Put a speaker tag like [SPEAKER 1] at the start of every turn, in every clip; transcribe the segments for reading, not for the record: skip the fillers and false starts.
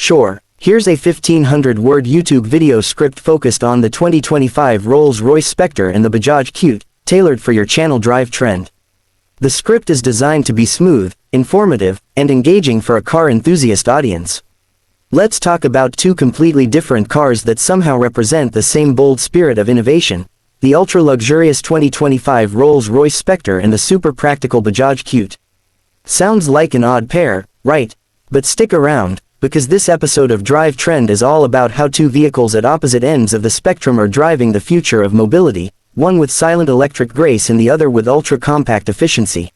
[SPEAKER 1] Sure, here's a 1500-word YouTube video script focused on the 2025 Rolls-Royce Spectre and the Bajaj Coupe, tailored for your channel drive trend. The script is designed to be smooth, informative, and engaging for a car enthusiast audience. Let's talk about two completely different cars that somehow represent the same bold spirit of innovation: the ultra-luxurious 2025 Rolls-Royce Spectre and the super-practical Bajaj Coupe. Sounds like an odd pair, right? But stick around, because this episode of Drive Trend is all about how two vehicles at opposite ends of the spectrum are driving the future of mobility, one with silent electric grace and the other with ultra-compact efficiency.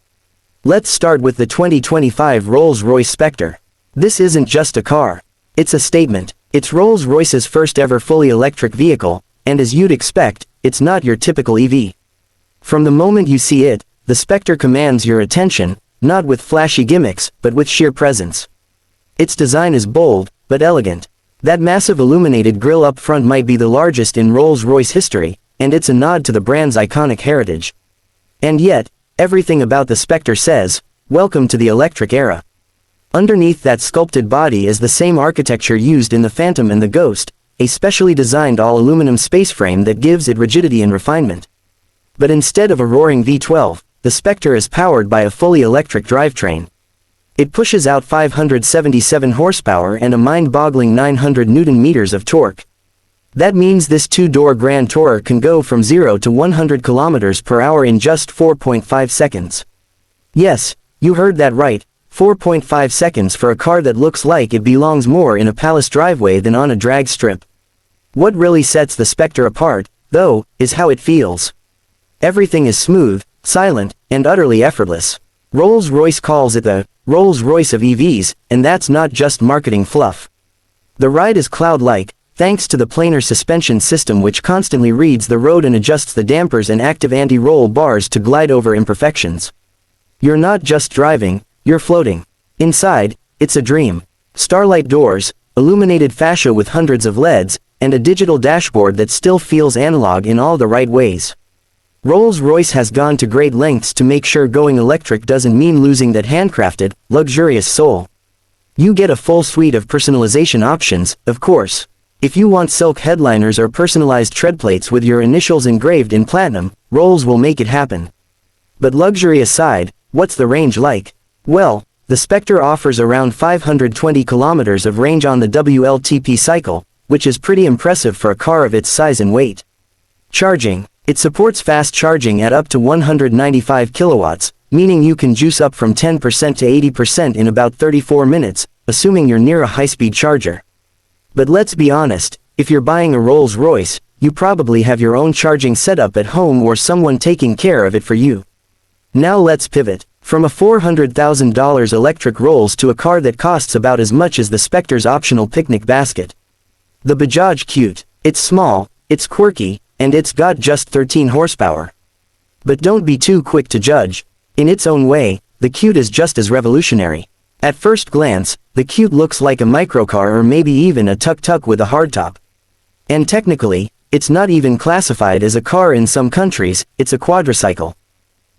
[SPEAKER 1] Let's start with the 2025 Rolls-Royce Spectre. This isn't just a car. It's a statement. It's Rolls-Royce's first ever fully electric vehicle, and as you'd expect, it's not your typical EV. From the moment you see it, the Spectre commands your attention, not with flashy gimmicks, but with sheer presence. Its design is bold, but elegant. That massive illuminated grille up front might be the largest in Rolls-Royce history, and it's a nod to the brand's iconic heritage. And yet, everything about the Spectre says, "Welcome to the electric era." Underneath that sculpted body is the same architecture used in the Phantom and the Ghost, a specially designed all-aluminum space frame that gives it rigidity and refinement. But instead of a roaring V12, the Spectre is powered by a fully electric drivetrain. It pushes out 577 horsepower and a mind-boggling 900 Nm of torque. That means this two-door Grand Tourer can go from 0 to 100 km/h in just 4.5 seconds. Yes, you heard that right, 4.5 seconds for a car that looks like it belongs more in a palace driveway than on a drag strip. What really sets the Spectre apart, though, is how it feels. Everything is smooth, silent, and utterly effortless. Rolls-Royce calls it the Rolls-Royce of EVs, and that's not just marketing fluff. The ride is cloud-like, thanks to the planar suspension system which constantly reads the road and adjusts the dampers and active anti-roll bars to glide over imperfections. You're not just driving, you're floating. Inside, it's a dream. Starlight doors, illuminated fascia with hundreds of LEDs, and a digital dashboard that still feels analog in all the right ways. Rolls-Royce has gone to great lengths to make sure going electric doesn't mean losing that handcrafted, luxurious soul. You get a full suite of personalization options, of course. If you want silk headliners or personalized tread plates with your initials engraved in platinum, Rolls will make it happen. But luxury aside, what's the range like? Well, the Spectre offers around 520 kilometers of range on the WLTP cycle, which is pretty impressive for a car of its size and weight. Charging. It supports fast charging at up to 195 kilowatts, meaning you can juice up from 10% to 80% in about 34 minutes, assuming you're near a high-speed charger. But let's be honest, if you're buying a Rolls-Royce, you probably have your own charging setup at home or someone taking care of it for you. Now let's pivot. From a $400,000 electric Rolls to a car that costs about as much as the Spectre's optional picnic basket. The Bajaj Coupe. It's small, it's quirky, and it's got just 13 horsepower. But don't be too quick to judge. In its own way, the Coupe is just as revolutionary. At first glance, the Coupe looks like a microcar or maybe even a tuk-tuk with a hardtop. And technically, it's not even classified as a car in some countries, it's a quadricycle.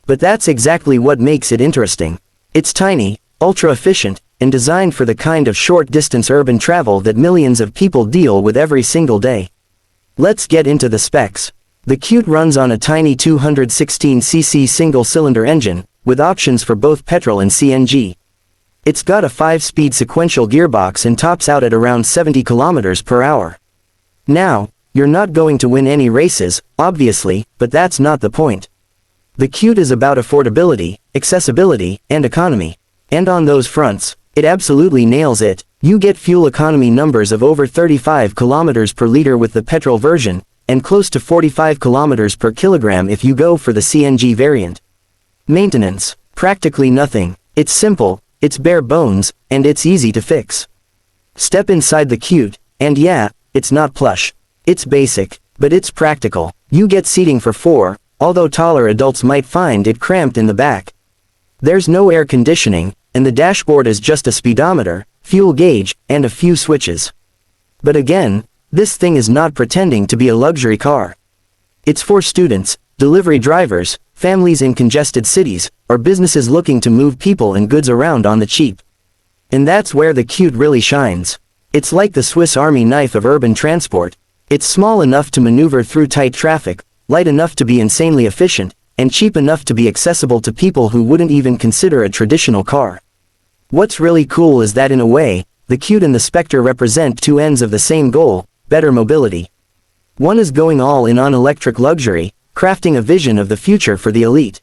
[SPEAKER 1] But that's exactly what makes it interesting. It's tiny, ultra-efficient, and designed for the kind of short-distance urban travel that millions of people deal with every single day. Let's get into the specs. The Coupe runs on a tiny 216cc single-cylinder engine, with options for both petrol and CNG. It's got a 5-speed sequential gearbox and tops out at around 70 km/h. Now, you're not going to win any races, obviously, but that's not the point. The Coupe is about affordability, accessibility, and economy. And on those fronts, it absolutely nails it. You get fuel economy numbers of over 35 km/L with the petrol version, and close to 45 km/kg if you go for the CNG variant. Maintenance. Practically nothing. It's simple, it's bare bones, and it's easy to fix. Step inside the Coupe, and yeah, it's not plush. It's basic, but it's practical. You get seating for 4, although taller adults might find it cramped in the back. There's no air conditioning, and the dashboard is just a speedometer, fuel gauge, and a few switches. But again, this thing is not pretending to be a luxury car. It's for students, delivery drivers, families in congested cities, or businesses looking to move people and goods around on the cheap. And that's where the Coupe really shines. It's like the Swiss Army knife of urban transport. It's small enough to maneuver through tight traffic, light enough to be insanely efficient, and cheap enough to be accessible to people who wouldn't even consider a traditional car. What's really cool is that in a way, the Coupe and the Spectre represent two ends of the same goal, better mobility. One is going all in on electric luxury, crafting a vision of the future for the elite.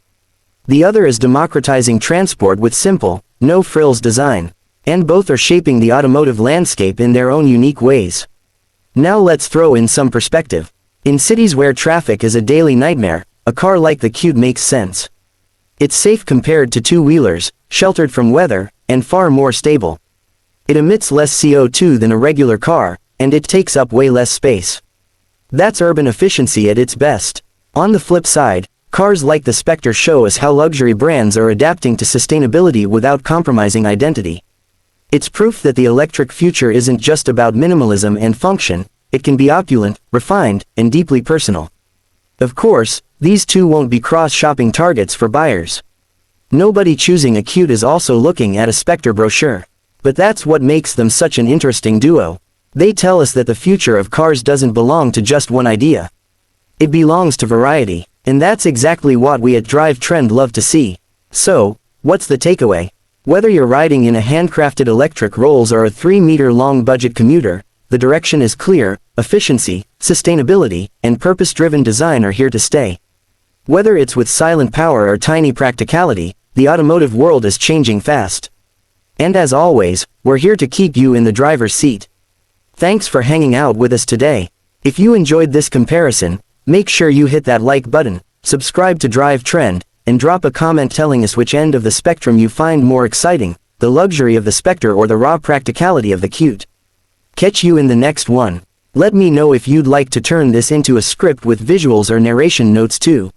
[SPEAKER 1] The other is democratizing transport with simple, no-frills design. And both are shaping the automotive landscape in their own unique ways. Now let's throw in some perspective. In cities where traffic is a daily nightmare, a car like the Coupe makes sense. It's safe compared to two-wheelers, sheltered from weather, and far more stable. It emits less CO2 than a regular car, and it takes up way less space. That's urban efficiency at its best. On the flip side, cars like the Spectre show us how luxury brands are adapting to sustainability without compromising identity. It's proof that the electric future isn't just about minimalism and function, it can be opulent, refined, and deeply personal. Of course, these two won't be cross-shopping targets for buyers. Nobody choosing a Coupe is also looking at a Spectre brochure. But that's what makes them such an interesting duo. They tell us that the future of cars doesn't belong to just one idea. It belongs to variety, and that's exactly what we at Drive Trend love to see. So, what's the takeaway? Whether you're riding in a handcrafted electric Rolls or a 3-meter-long budget commuter, the direction is clear: efficiency, sustainability, and purpose-driven design are here to stay. Whether it's with silent power or tiny practicality, the automotive world is changing fast. And as always, we're here to keep you in the driver's seat. Thanks for hanging out with us today. If you enjoyed this comparison, make sure you hit that like button, subscribe to Drive Trend, and drop a comment telling us which end of the spectrum you find more exciting, the luxury of the Spectre or the raw practicality of the Coupe. Catch you in the next one. Let me know if you'd like to turn this into a script with visuals or narration notes too.